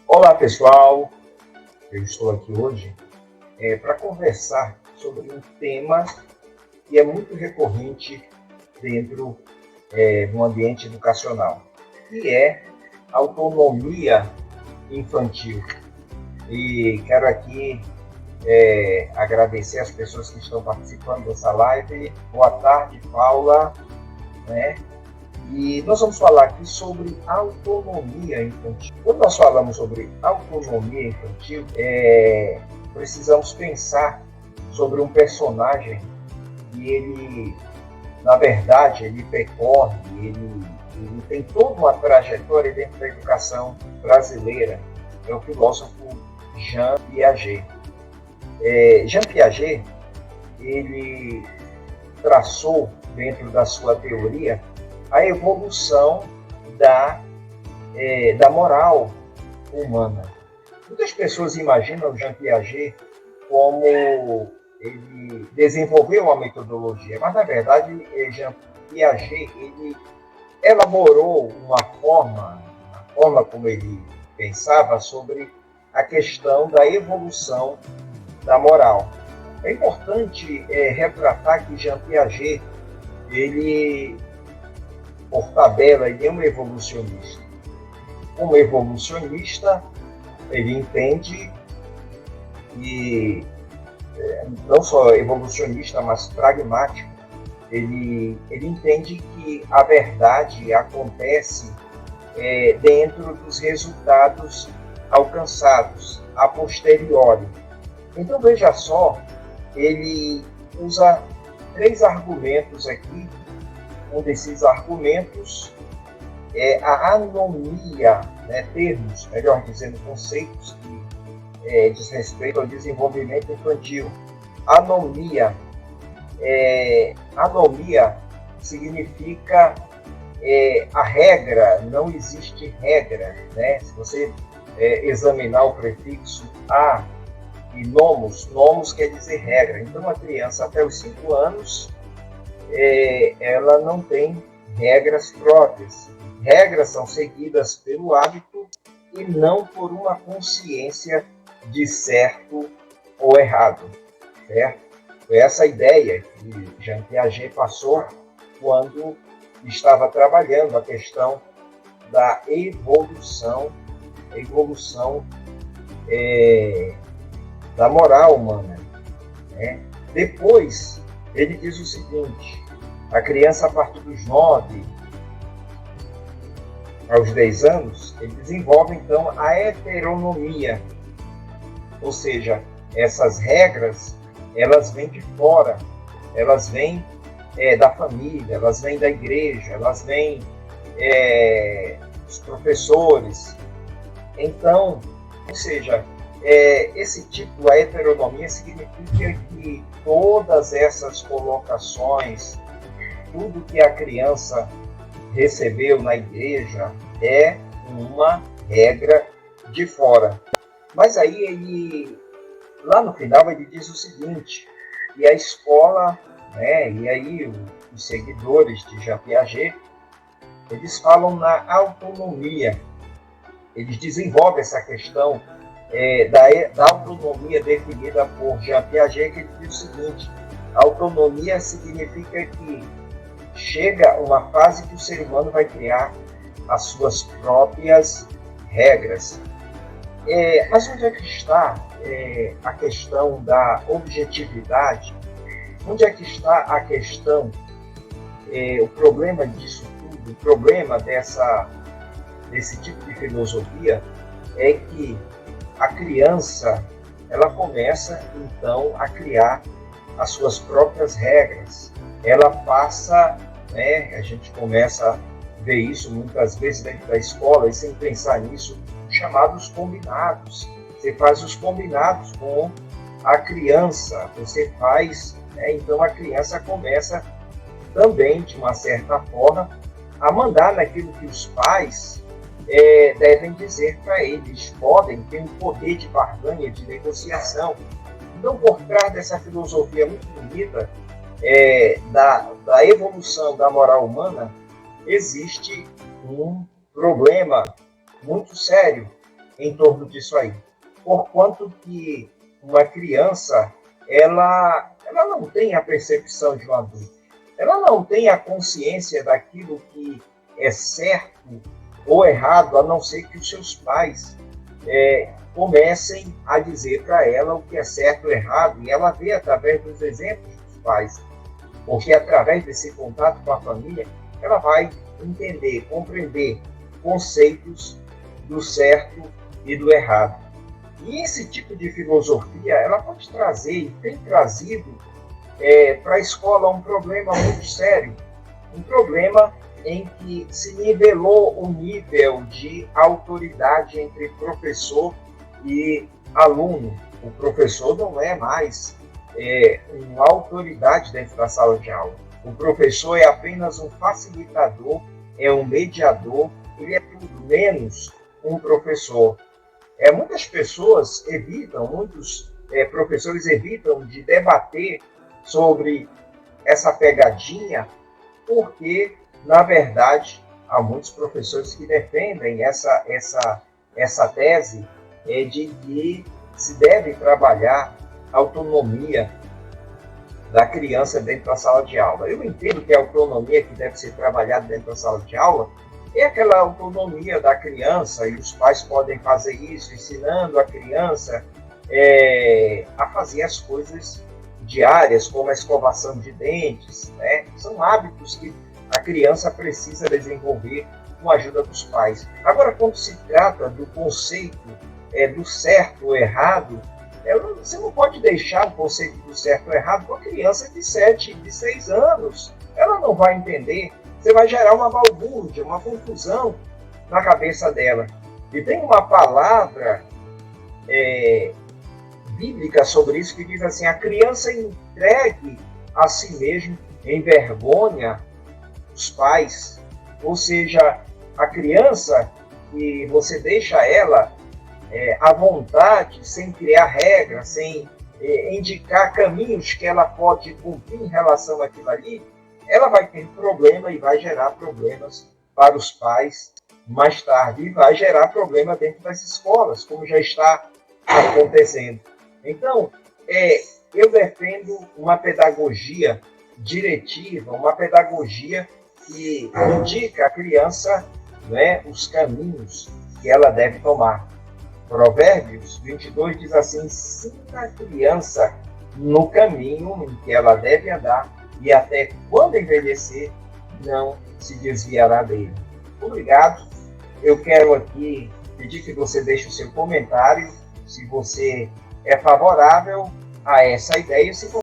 Olá pessoal, eu estou aqui hoje para conversar sobre um tema que é muito recorrente dentro do ambiente educacional, que é autonomia infantil. E quero aqui agradecer as pessoas que estão participando dessa live. Boa tarde, Paula. E nós vamos falar aqui sobre autonomia infantil. Quando nós falamos sobre autonomia infantil, precisamos pensar sobre um personagem que ele, na verdade, ele percorre, ele tem toda uma trajetória dentro da educação brasileira. É o filósofo Jean Piaget. Jean Piaget, ele traçou dentro da sua teoria a evolução da moral humana. Muitas pessoas imaginam Jean Piaget como ele desenvolveu uma metodologia, mas na verdade Jean Piaget ele elaborou uma forma como ele pensava sobre a questão da evolução da moral. É importante retratar que Jean Piaget, ele, por tabela, ele é um evolucionista. Como evolucionista, ele entende que, não só evolucionista, mas pragmático, ele entende que a verdade acontece dentro dos resultados alcançados, a posteriori. Então, veja só, ele usa 3 argumentos aqui. Um desses argumentos é a anomia, termos, melhor dizendo, conceitos que diz respeito ao desenvolvimento infantil. Anomia significa a regra, não existe regra. Se você examinar o prefixo a e nomos quer dizer regra. Então, a criança até os 5 anos, ela não tem regras próprias. Regras são seguidas pelo hábito e não por uma consciência de certo ou errado. Certo? Foi essa ideia que Jean Piaget passou quando estava trabalhando a questão da evolução da moral humana. Depois, ele diz o seguinte: a criança, a partir dos 9 aos 10 anos, ele desenvolve, então, a heteronomia. Ou seja, essas regras, elas vêm de fora, elas vêm da família, elas vêm da igreja, elas vêm dos professores. Então, ou seja, esse tipo, a heteronomia, significa que todas essas colocações, tudo que a criança recebeu na igreja é uma regra de fora. Mas aí ele, lá no final, ele diz o seguinte: e a escola, e aí os seguidores de Jean Piaget, eles falam na autonomia. Eles desenvolvem essa questão da autonomia definida por Jean Piaget, que ele diz o seguinte: autonomia significa que chega uma fase que o ser humano vai criar as suas próprias regras. Mas onde é que está a questão da objetividade? Onde é que está a questão, o problema disso tudo, o problema desse tipo de filosofia é que a criança, ela começa então a criar as suas próprias regras. Ela passa, a gente começa a ver isso muitas vezes dentro da escola, e sem pensar nisso, chamados combinados. Você faz os combinados com a criança, você faz, então a criança começa também, de uma certa forma, a mandar naquilo que os pais devem dizer para eles. Podem ter um poder de barganha, de negociação. Então, por trás dessa filosofia muito bonita da evolução da moral humana, existe um problema muito sério em torno disso aí. Porquanto que uma criança, ela não tem a percepção de um adulto. Ela não tem a consciência daquilo que é certo ou errado, a não ser que os seus pais comecem a dizer para ela o que é certo ou errado, e ela vê através dos exemplos dos pais, porque através desse contato com a família, ela vai entender, compreender conceitos do certo e do errado. E esse tipo de filosofia, ela pode trazer, e tem trazido para a escola um problema muito sério, um problema em que se nivelou o nível de autoridade entre professor e aluno. O professor não é mais uma autoridade dentro da sala de aula. O professor é apenas um facilitador, é um mediador, ele é tudo menos um professor. Muitas pessoas evitam, muitos professores evitam de debater sobre essa pegadinha, porque, na verdade, há muitos professores que defendem essa tese de que se deve trabalhar a autonomia da criança dentro da sala de aula. Eu entendo que a autonomia que deve ser trabalhada dentro da sala de aula é aquela autonomia da criança, e os pais podem fazer isso, ensinando a criança a fazer as coisas diárias, como a escovação de dentes, né? São hábitos que a criança precisa desenvolver com a ajuda dos pais. Agora, quando se trata do conceito do certo ou errado, você não pode deixar o conceito do certo ou errado com a criança de 7, de 6 anos. Ela não vai entender. Você vai gerar uma balbúrdia, uma confusão na cabeça dela. E tem uma palavra bíblica sobre isso que diz assim: a criança entregue a si mesmo envergonha os pais. Ou seja, a criança que você deixa ela à vontade, sem criar regras, sem indicar caminhos que ela pode cumprir em relação àquilo ali, ela vai ter problema e vai gerar problemas para os pais mais tarde, e vai gerar problema dentro das escolas, como já está acontecendo. Então, eu defendo uma pedagogia diretiva, uma pedagogia que indica à criança, né, os caminhos que ela deve tomar. Provérbios 22 diz assim: ensina a criança no caminho em que ela deve andar, e até quando envelhecer, não se desviará dele. Obrigado. Eu quero aqui pedir que você deixe o seu comentário, se você é favorável a essa ideia. Se for...